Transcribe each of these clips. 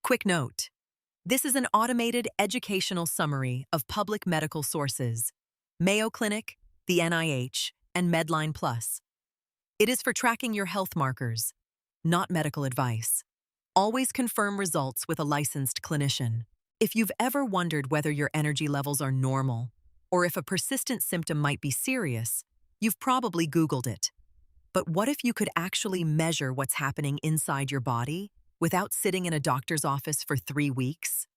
Quick note. This is an automated educational summary of public medical sources, Mayo Clinic, the NIH, and Medline Plus. It is for tracking your health markers, not medical advice. Always confirm results with a licensed clinician. If you've ever wondered whether your energy levels are normal, or if a persistent symptom might be serious, you've probably Googled it. But what if you could actually measure what's happening inside your body without sitting in a doctor's office for 3 weeks?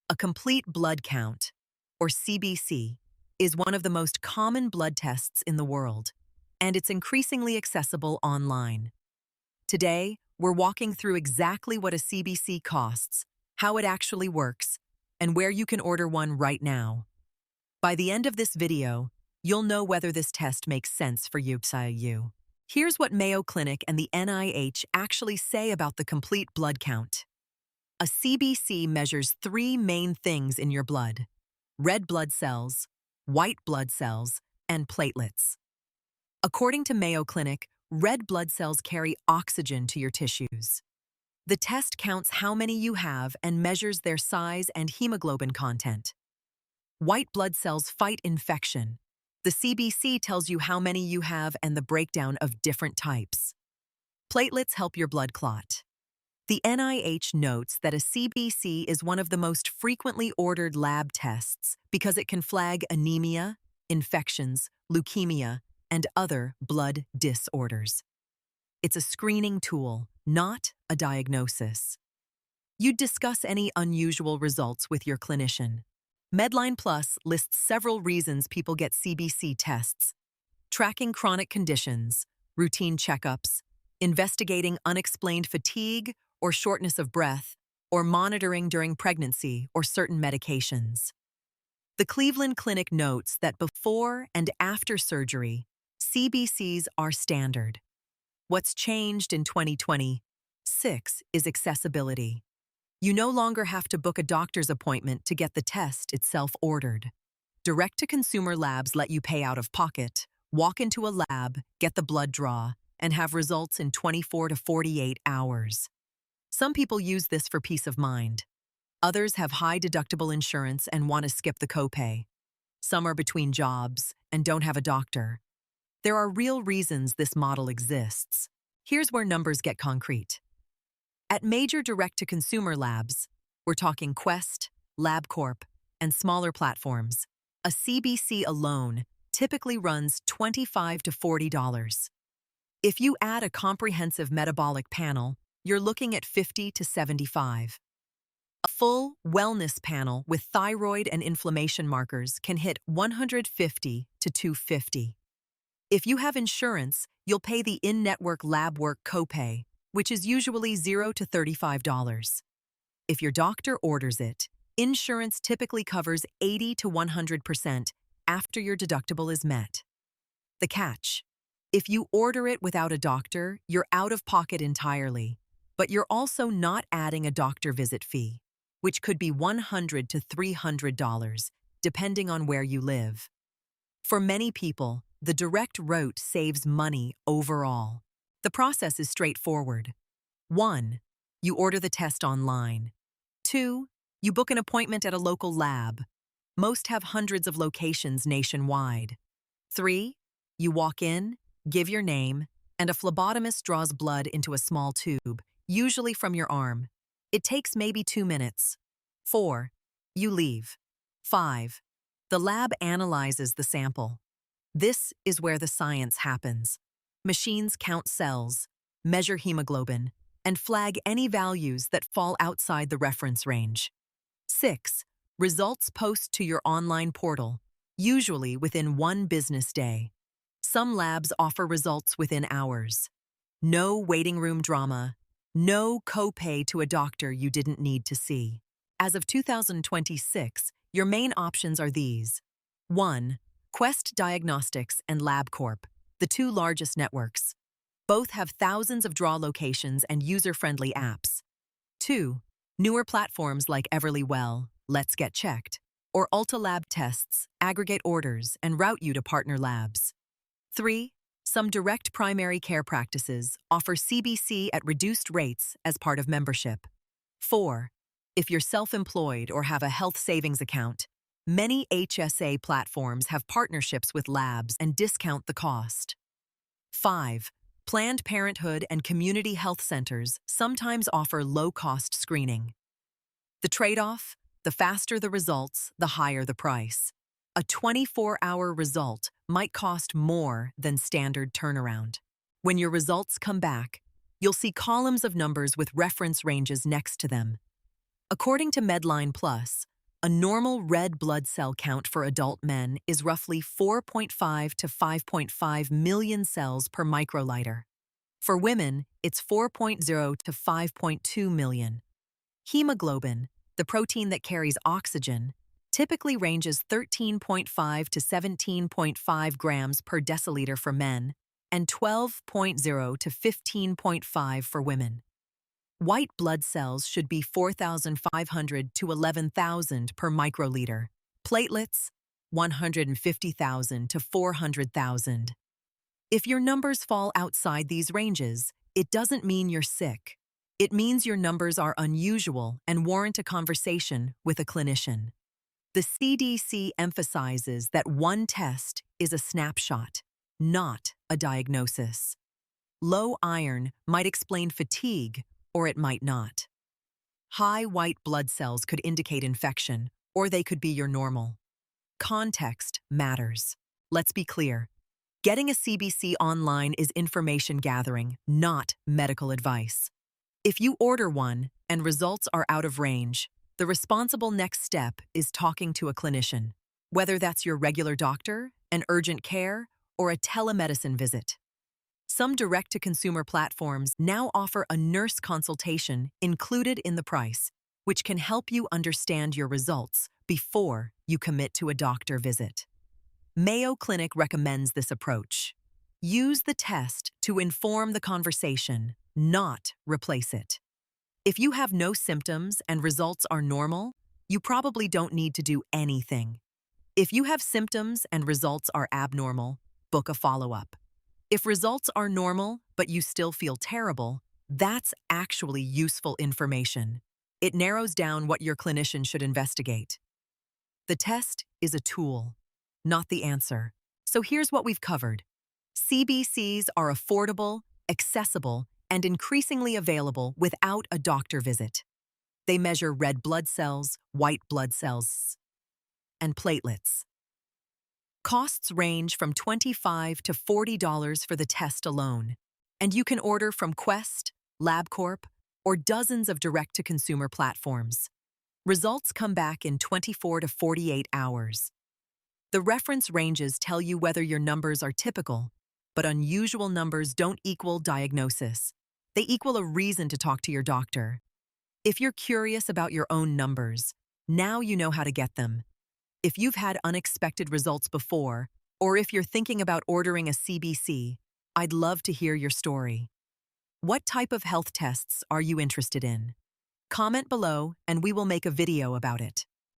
A complete blood count, or CBC, is one of the most common blood tests in the world, and it's increasingly accessible online. Today, we're walking through exactly what a CBC costs, how it actually works, and where you can order one right now. By the end of this video, you'll know whether this test makes sense for you. Here's what Mayo Clinic and the NIH actually say about the complete blood count. A CBC measures 3 main things in your blood: red blood cells, white blood cells, and platelets. According to Mayo Clinic, red blood cells carry oxygen to your tissues. The test counts how many you have and measures their size and hemoglobin content. White blood cells fight infection. The CBC tells you how many you have and the breakdown of different types. Platelets help your blood clot. The NIH notes that a CBC is one of the most frequently ordered lab tests because it can flag anemia, infections, leukemia, and other blood disorders. It's a screening tool, not a diagnosis. You'd discuss any unusual results with your clinician. Medline Plus lists several reasons people get CBC tests: tracking chronic conditions, routine checkups, investigating unexplained fatigue or shortness of breath, or monitoring during pregnancy or certain medications. The Cleveland Clinic notes that before and after surgery, CBCs are standard. What's changed in 2026 is accessibility. You no longer have to book a doctor's appointment to get the test itself ordered. Direct-to-consumer labs let you pay out of pocket, walk into a lab, get the blood draw, and have results in 24 to 48 hours. Some people use this for peace of mind. Others have high deductible insurance and want to skip the copay. Some are between jobs and don't have a doctor. There are real reasons this model exists. Here's where numbers get concrete. At major direct-to-consumer labs, we're talking Quest, LabCorp, and smaller platforms, a CBC alone typically runs $25 to $40. If you add a comprehensive metabolic panel, you're looking at $50 to $75. A full wellness panel with thyroid and inflammation markers can hit $150 to $250. If you have insurance, you'll pay the in-network lab work copay, which is usually $0 to $35. If your doctor orders it, insurance typically covers 80 to 100% after your deductible is met. The catch: if you order it without a doctor, you're out of pocket entirely, but you're also not adding a doctor visit fee, which could be $100 to $300, depending on where you live. For many people, the direct route saves money overall. The process is straightforward. 1. You order the test online. 2. You book an appointment at a local lab. Most have hundreds of locations nationwide. 3. You walk in, give your name, and a phlebotomist draws blood into a small tube, usually from your arm. It takes maybe 2 minutes. 4. You leave. 5. The lab analyzes the sample. This is where the science happens. Machines count cells, measure hemoglobin, and flag any values that fall outside the reference range. 6. Results post to your online portal, usually within 1 business day. Some labs offer results within hours. No waiting room drama, no copay to a doctor you didn't need to see. As of 2026, your main options are these. 1. Quest Diagnostics and LabCorp, the 2 largest networks. Both have thousands of draw locations and user-friendly apps. 2. Newer platforms like Everlywell, Let's Get Checked, or Ulta Lab Tests aggregate orders and route you to partner labs. 3. Some direct primary care practices offer CBC at reduced rates as part of membership. 4. If you're self-employed or have a health savings account, many HSA platforms have partnerships with labs and discount the cost. 5. Planned Parenthood and community health centers sometimes offer low-cost screening. The trade-off? The faster the results, the higher the price. A 24-hour result might cost more than standard turnaround. When your results come back, you'll see columns of numbers with reference ranges next to them. According to Medline Plus, a normal red blood cell count for adult men is roughly 4.5 to 5.5 million cells per microliter. For women, it's 4.0 to 5.2 million. Hemoglobin, the protein that carries oxygen, typically ranges 13.5 to 17.5 grams per deciliter for men and 12.0 to 15.5 for women. White blood cells should be 4,500 to 11,000 per microliter. Platelets, 150,000 to 400,000. If your numbers fall outside these ranges, it doesn't mean you're sick. It means your numbers are unusual and warrant a conversation with a clinician. The CDC emphasizes that one test is a snapshot, not a diagnosis. Low iron might explain fatigue, or it might not. High white blood cells could indicate infection, or they could be your normal. Context matters. Let's be clear. Getting a CBC online is information gathering, not medical advice. If you order one and results are out of range, the responsible next step is talking to a clinician, whether that's your regular doctor, an urgent care, or a telemedicine visit. Some direct-to-consumer platforms now offer a nurse consultation included in the price, which can help you understand your results before you commit to a doctor visit. Mayo Clinic recommends this approach. Use the test to inform the conversation, not replace it. If you have no symptoms and results are normal, you probably don't need to do anything. If you have symptoms and results are abnormal, book a follow-up. If results are normal, but you still feel terrible, that's actually useful information. It narrows down what your clinician should investigate. The test is a tool, not the answer. So here's what we've covered. CBCs are affordable, accessible, and increasingly available without a doctor visit. They measure red blood cells, white blood cells, and platelets. Costs range from $25 to $40 for the test alone, and you can order from Quest, LabCorp, or dozens of direct-to-consumer platforms. Results come back in 24 to 48 hours. The reference ranges tell you whether your numbers are typical, but unusual numbers don't equal diagnosis. They equal a reason to talk to your doctor. If you're curious about your own numbers, now you know how to get them. If you've had unexpected results before, or if you're thinking about ordering a CBC, I'd love to hear your story. What type of health tests are you interested in? Comment below and we will make a video about it.